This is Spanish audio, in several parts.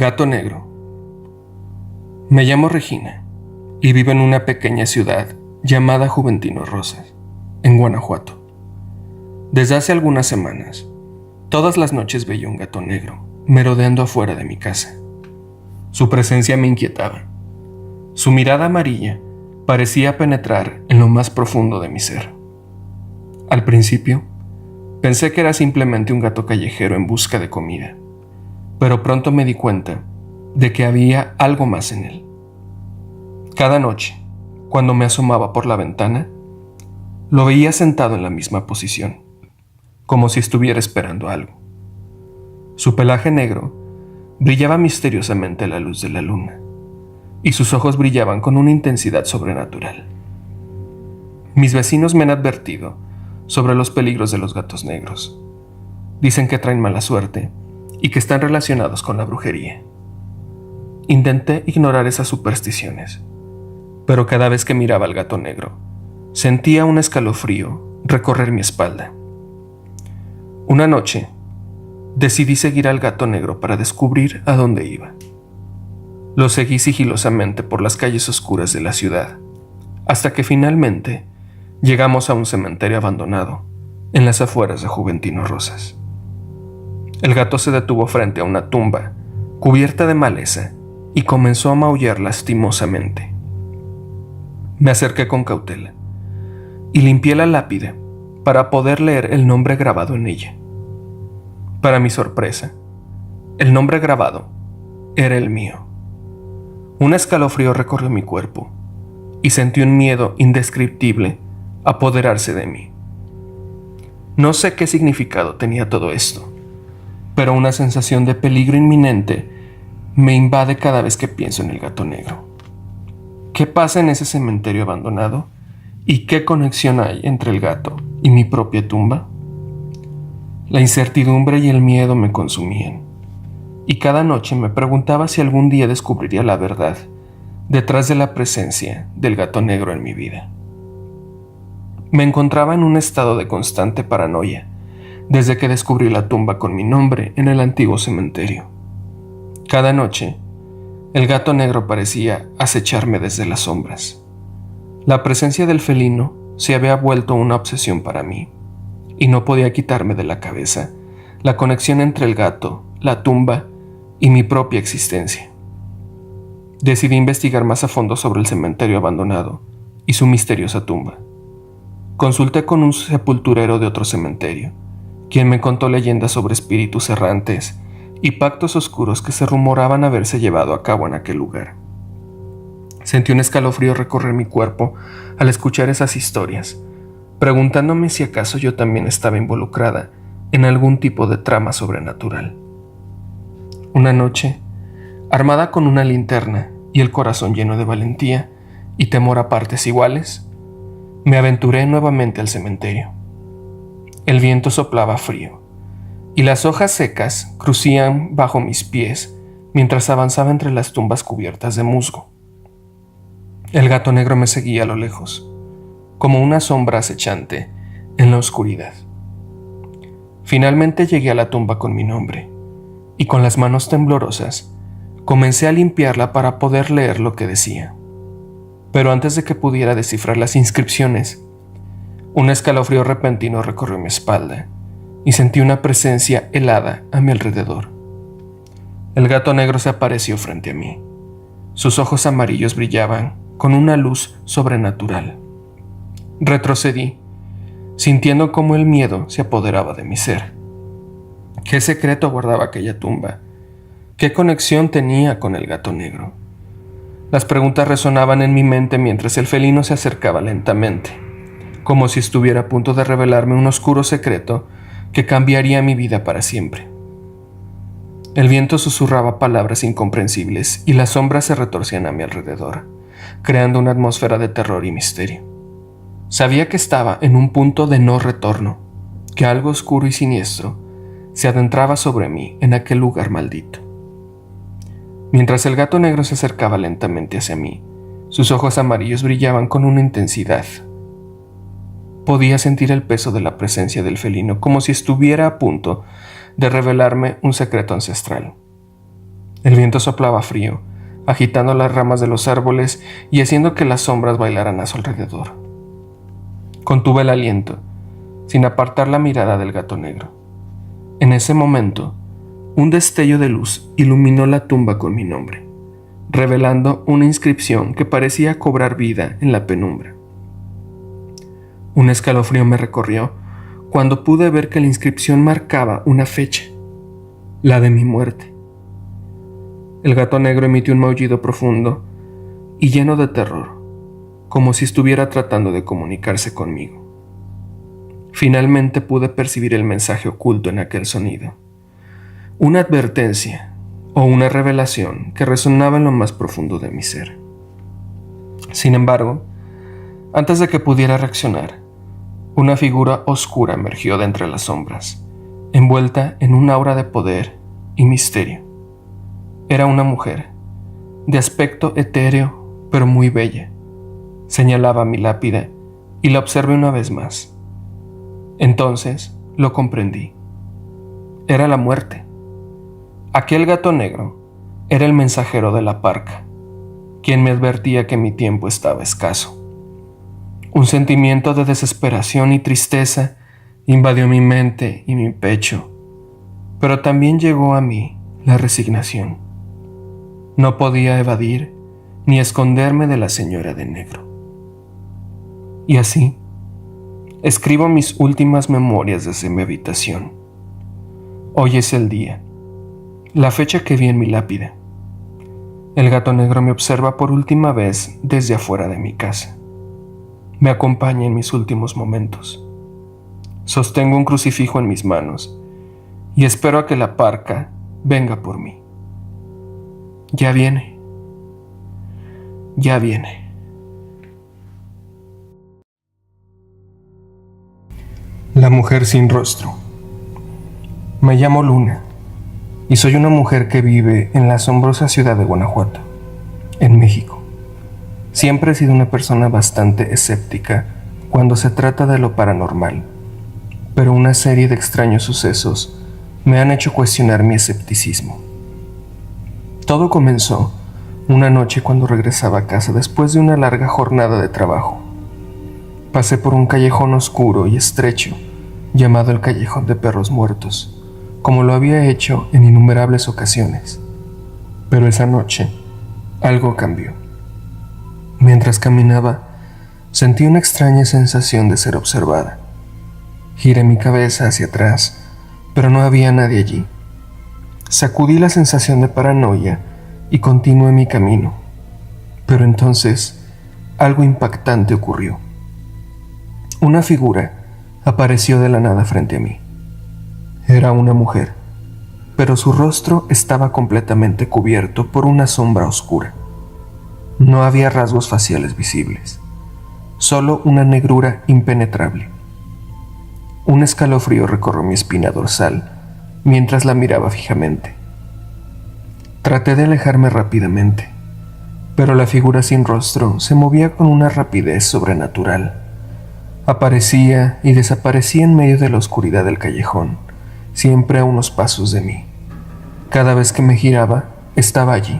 gato negro. Me llamo Regina y vivo en una pequeña ciudad llamada Juventino Rosas, en Guanajuato. Desde hace algunas semanas, todas las noches veía un gato negro merodeando afuera de mi casa. Su presencia me inquietaba. Su mirada amarilla parecía penetrar en lo más profundo de mi ser. Al principio, pensé que era simplemente un gato callejero en busca de comida, pero pronto me di cuenta de que había algo más en él. Cada noche, cuando me asomaba por la ventana, lo veía sentado en la misma posición, como si estuviera esperando algo. Su pelaje negro brillaba misteriosamente a la luz de la luna, y sus ojos brillaban con una intensidad sobrenatural. Mis vecinos me han advertido sobre los peligros de los gatos negros. Dicen que traen mala suerte y que están relacionados con la brujería. Intenté ignorar esas supersticiones, pero cada vez que miraba al gato negro, sentía un escalofrío recorrer mi espalda. Una noche, decidí seguir al gato negro para descubrir a dónde iba. Lo seguí sigilosamente por las calles oscuras de la ciudad, hasta que finalmente llegamos a un cementerio abandonado en las afueras de Juventino Rosas. El gato se detuvo frente a una tumba cubierta de maleza y comenzó a maullar lastimosamente. Me acerqué con cautela y limpié la lápida para poder leer el nombre grabado en ella. Para mi sorpresa, el nombre grabado era el mío. Un escalofrío recorrió mi cuerpo y sentí un miedo indescriptible apoderarse de mí. No sé qué significado tenía todo esto, pero una sensación de peligro inminente me invade cada vez que pienso en el gato negro. ¿Qué pasa en ese cementerio abandonado? ¿Y qué conexión hay entre el gato y mi propia tumba? La incertidumbre y el miedo me consumían, y cada noche me preguntaba si algún día descubriría la verdad detrás de la presencia del gato negro en mi vida. Me encontraba en un estado de constante paranoia desde que descubrí la tumba con mi nombre en el antiguo cementerio. Cada noche, el gato negro parecía acecharme desde las sombras. La presencia del felino se había vuelto una obsesión para mí, y no podía quitarme de la cabeza la conexión entre el gato, la tumba y mi propia existencia. Decidí investigar más a fondo sobre el cementerio abandonado y su misteriosa tumba. Consulté con un sepulturero de otro cementerio, quien me contó leyendas sobre espíritus errantes y pactos oscuros que se rumoraban haberse llevado a cabo en aquel lugar. Sentí un escalofrío recorrer mi cuerpo al escuchar esas historias, preguntándome si acaso yo también estaba involucrada en algún tipo de trama sobrenatural. Una noche, armada con una linterna y el corazón lleno de valentía y temor a partes iguales, me aventuré nuevamente al cementerio. El viento soplaba frío, y las hojas secas crujían bajo mis pies mientras avanzaba entre las tumbas cubiertas de musgo. El gato negro me seguía a lo lejos, como una sombra acechante en la oscuridad. Finalmente llegué a la tumba con mi nombre, y con las manos temblorosas comencé a limpiarla para poder leer lo que decía. Pero antes de que pudiera descifrar las inscripciones, un escalofrío repentino recorrió mi espalda y sentí una presencia helada a mi alrededor. El gato negro se apareció frente a mí. Sus ojos amarillos brillaban con una luz sobrenatural. Retrocedí, sintiendo cómo el miedo se apoderaba de mi ser. ¿Qué secreto guardaba aquella tumba? ¿Qué conexión tenía con el gato negro? Las preguntas resonaban en mi mente mientras el felino se acercaba lentamente, como si estuviera a punto de revelarme un oscuro secreto que cambiaría mi vida para siempre. El viento susurraba palabras incomprensibles y las sombras se retorcían a mi alrededor, creando una atmósfera de terror y misterio. Sabía que estaba en un punto de no retorno, que algo oscuro y siniestro se adentraba sobre mí en aquel lugar maldito. Mientras el gato negro se acercaba lentamente hacia mí, sus ojos amarillos brillaban con una intensidad. Podía sentir el peso de la presencia del felino, como si estuviera a punto de revelarme un secreto ancestral. El viento soplaba frío, agitando las ramas de los árboles y haciendo que las sombras bailaran a su alrededor. Contuve el aliento, sin apartar la mirada del gato negro. En ese momento, un destello de luz iluminó la tumba con mi nombre, revelando una inscripción que parecía cobrar vida en la penumbra. Un escalofrío me recorrió cuando pude ver que la inscripción marcaba una fecha, la de mi muerte. El gato negro emitió un maullido profundo y lleno de terror, como si estuviera tratando de comunicarse conmigo. Finalmente pude percibir el mensaje oculto en aquel sonido, una advertencia o una revelación que resonaba en lo más profundo de mi ser. Sin embargo, antes de que pudiera reaccionar, una figura oscura emergió de entre las sombras, envuelta en un aura de poder y misterio. Era una mujer, de aspecto etéreo, pero muy bella. Señalaba mi lápida y la observé una vez más. Entonces lo comprendí. Era la muerte. Aquel gato negro era el mensajero de la parca, quien me advertía que mi tiempo estaba escaso. Un sentimiento de desesperación y tristeza invadió mi mente y mi pecho, pero también llegó a mí la resignación. No podía evadir ni esconderme de la señora de negro. Y así, escribo mis últimas memorias desde mi habitación. Hoy es el día, la fecha que vi en mi lápida. El gato negro me observa por última vez desde afuera de mi casa. Me acompaña en mis últimos momentos. Sostengo un crucifijo en mis manos y espero a que la parca venga por mí. Ya viene. Ya viene. La mujer sin rostro. Me llamo Luna y soy una mujer que vive en la asombrosa ciudad de Guanajuato, en México. Siempre he sido una persona bastante escéptica cuando se trata de lo paranormal, pero una serie de extraños sucesos me han hecho cuestionar mi escepticismo. Todo comenzó una noche cuando regresaba a casa después de una larga jornada de trabajo. Pasé por un callejón oscuro y estrecho llamado el Callejón de Perros Muertos, como lo había hecho en innumerables ocasiones. Pero esa noche algo cambió. Mientras caminaba, sentí una extraña sensación de ser observada. Giré mi cabeza hacia atrás, pero no había nadie allí. Sacudí la sensación de paranoia y continué mi camino. Pero entonces, algo impactante ocurrió. Una figura apareció de la nada frente a mí. Era una mujer, pero su rostro estaba completamente cubierto por una sombra oscura. No había rasgos faciales visibles, solo una negrura impenetrable. Un escalofrío recorrió mi espina dorsal mientras la miraba fijamente. Traté de alejarme rápidamente, pero la figura sin rostro se movía con una rapidez sobrenatural. Aparecía y desaparecía en medio de la oscuridad del callejón, siempre a unos pasos de mí. Cada vez que me giraba, estaba allí,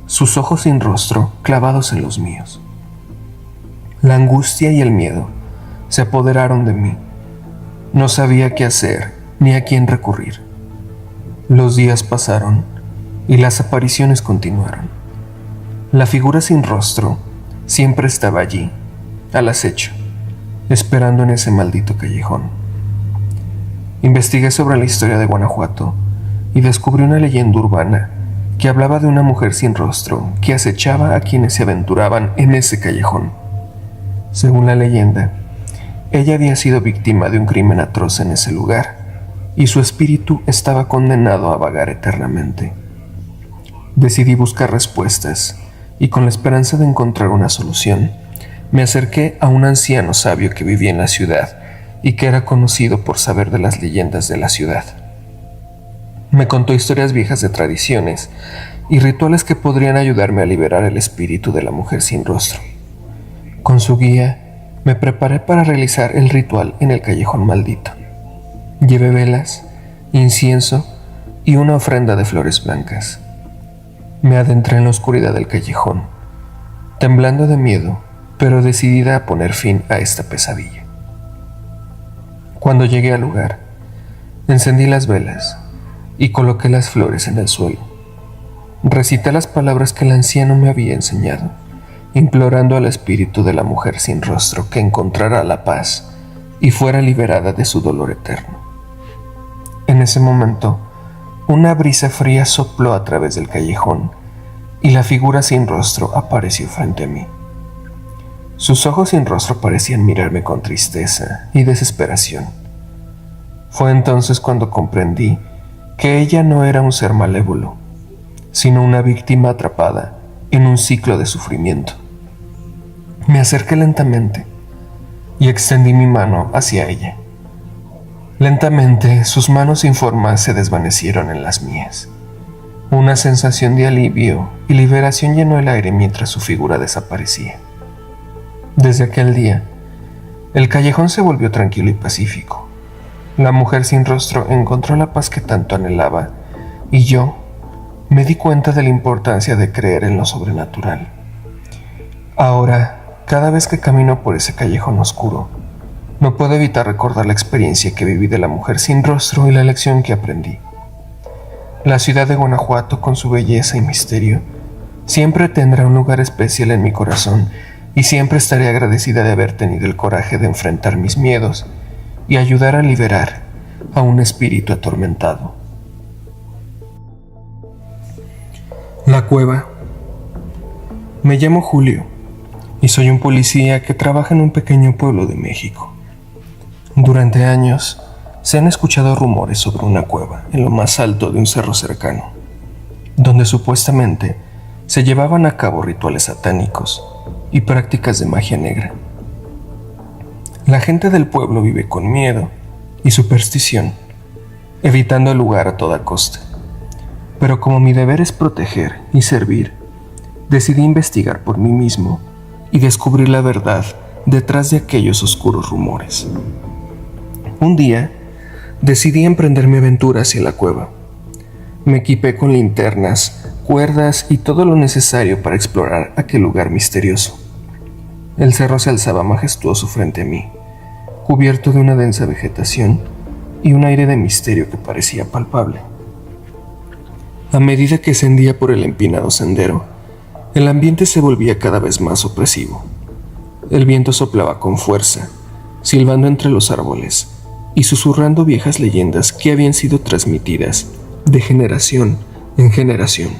sus ojos sin rostro clavados en los míos. La angustia y el miedo se apoderaron de mí. No sabía qué hacer ni a quién recurrir. Los días pasaron y las apariciones continuaron. La figura sin rostro siempre estaba allí, al acecho, esperando en ese maldito callejón. Investigué sobre la historia de Guanajuato y descubrí una leyenda urbana que hablaba de una mujer sin rostro que acechaba a quienes se aventuraban en ese callejón. Según la leyenda, ella había sido víctima de un crimen atroz en ese lugar y su espíritu estaba condenado a vagar eternamente. Decidí buscar respuestas y con la esperanza de encontrar una solución, me acerqué a un anciano sabio que vivía en la ciudad y que era conocido por saber de las leyendas de la ciudad. Me contó historias viejas de tradiciones y rituales que podrían ayudarme a liberar el espíritu de la mujer sin rostro. Con su guía, me preparé para realizar el ritual en el callejón maldito. Llevé velas, incienso y una ofrenda de flores blancas. Me adentré en la oscuridad del callejón, temblando de miedo, pero decidida a poner fin a esta pesadilla. Cuando llegué al lugar, encendí las velas y coloqué las flores en el suelo. Recité las palabras que el anciano me había enseñado, implorando al espíritu de la mujer sin rostro que encontrara la paz y fuera liberada de su dolor eterno. En ese momento, una brisa fría sopló a través del callejón y la figura sin rostro apareció frente a mí. Sus ojos sin rostro parecían mirarme con tristeza y desesperación. Fue entonces cuando comprendí que ella no era un ser malévolo, sino una víctima atrapada en un ciclo de sufrimiento. Me acerqué lentamente y extendí mi mano hacia ella. Lentamente, sus manos sin forma se desvanecieron en las mías. Una sensación de alivio y liberación llenó el aire mientras su figura desaparecía. Desde aquel día, el callejón se volvió tranquilo y pacífico. La mujer sin rostro encontró la paz que tanto anhelaba y yo me di cuenta de la importancia de creer en lo sobrenatural. Ahora, cada vez que camino por ese callejón oscuro, no puedo evitar recordar la experiencia que viví de la mujer sin rostro y la lección que aprendí. La ciudad de Guanajuato, con su belleza y misterio, siempre tendrá un lugar especial en mi corazón y siempre estaré agradecida de haber tenido el coraje de enfrentar mis miedos y ayudar a liberar a un espíritu atormentado. La cueva. Me llamo Julio y soy un policía que trabaja en un pequeño pueblo de México. Durante años se han escuchado rumores sobre una cueva en lo más alto de un cerro cercano, donde supuestamente se llevaban a cabo rituales satánicos y prácticas de magia negra. La gente del pueblo vive con miedo y superstición, evitando el lugar a toda costa. Pero como mi deber es proteger y servir, decidí investigar por mí mismo y descubrir la verdad detrás de aquellos oscuros rumores. Un día, decidí emprender mi aventura hacia la cueva. Me equipé con linternas, cuerdas y todo lo necesario para explorar aquel lugar misterioso. El cerro se alzaba majestuoso frente a mí, cubierto de una densa vegetación y un aire de misterio que parecía palpable. A medida que ascendía por el empinado sendero, el ambiente se volvía cada vez más opresivo. El viento soplaba con fuerza, silbando entre los árboles y susurrando viejas leyendas que habían sido transmitidas de generación en generación.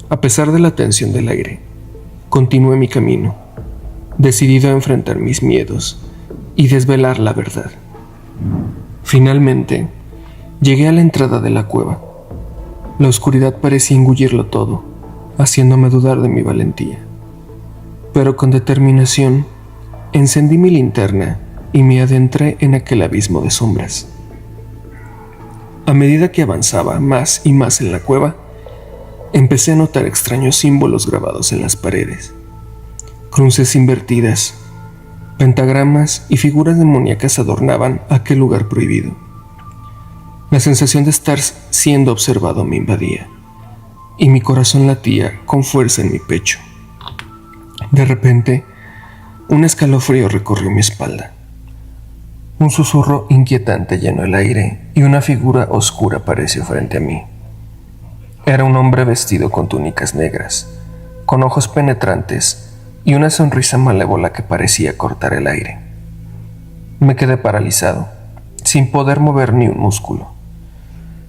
A pesar de la tensión del aire, continué mi camino, decidido a enfrentar mis miedos y desvelar la verdad. Finalmente, llegué a la entrada de la cueva. La oscuridad parecía engullirlo todo, haciéndome dudar de mi valentía. Pero con determinación, encendí mi linterna y me adentré en aquel abismo de sombras. A medida que avanzaba más y más en la cueva, empecé a notar extraños símbolos grabados en las paredes. Cruces invertidas, pentagramas y figuras demoníacas adornaban aquel lugar prohibido. La sensación de estar siendo observado me invadía, y mi corazón latía con fuerza en mi pecho. De repente, un escalofrío recorrió mi espalda. Un susurro inquietante llenó el aire y una figura oscura apareció frente a mí. Era un hombre vestido con túnicas negras, con ojos penetrantes y una sonrisa malévola que parecía cortar el aire. Me quedé paralizado, sin poder mover ni un músculo.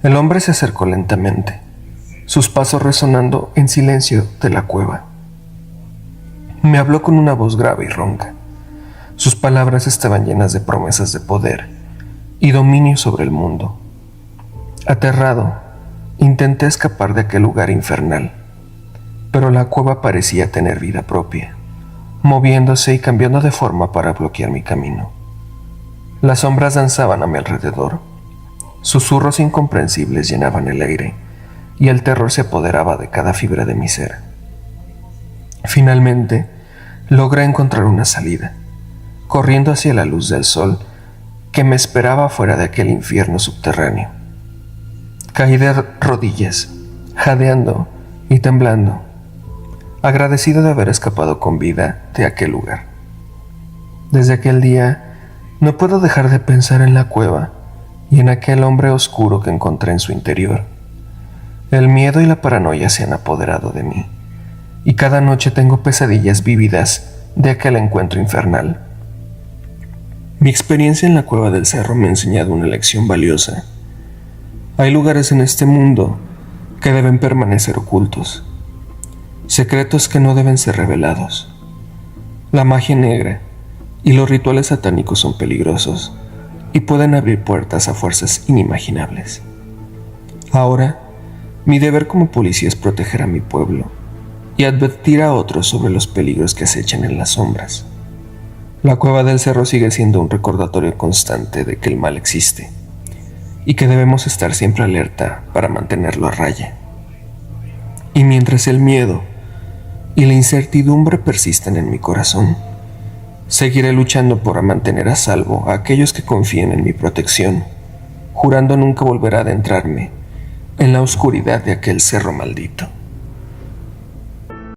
El hombre se acercó lentamente, sus pasos resonando en silencio de la cueva. Me habló con una voz grave y ronca. Sus palabras estaban llenas de promesas de poder y dominio sobre el mundo. Aterrado, intenté escapar de aquel lugar infernal, pero la cueva parecía tener vida propia, moviéndose y cambiando de forma para bloquear mi camino. Las sombras danzaban a mi alrededor, susurros incomprensibles llenaban el aire y el terror se apoderaba de cada fibra de mi ser. Finalmente, logré encontrar una salida, corriendo hacia la luz del sol que me esperaba fuera de aquel infierno subterráneo. Caí de rodillas, jadeando y temblando, agradecido de haber escapado con vida de aquel lugar. Desde aquel día no puedo dejar de pensar en la cueva y en aquel hombre oscuro que encontré en su interior. El miedo y la paranoia se han apoderado de mí, y cada noche tengo pesadillas vívidas de aquel encuentro infernal. Mi experiencia en la cueva del cerro me ha enseñado una lección valiosa. Hay lugares en este mundo que deben permanecer ocultos, secretos que no deben ser revelados. La magia negra y los rituales satánicos son peligrosos y pueden abrir puertas a fuerzas inimaginables. Ahora, mi deber como policía es proteger a mi pueblo y advertir a otros sobre los peligros que acechan en las sombras. La cueva del cerro sigue siendo un recordatorio constante de que el mal existe y que debemos estar siempre alerta para mantenerlo a raya. Y mientras el miedo y la incertidumbre persisten en mi corazón, seguiré luchando por mantener a salvo a aquellos que confíen en mi protección, jurando nunca volver a adentrarme en la oscuridad de aquel cerro maldito.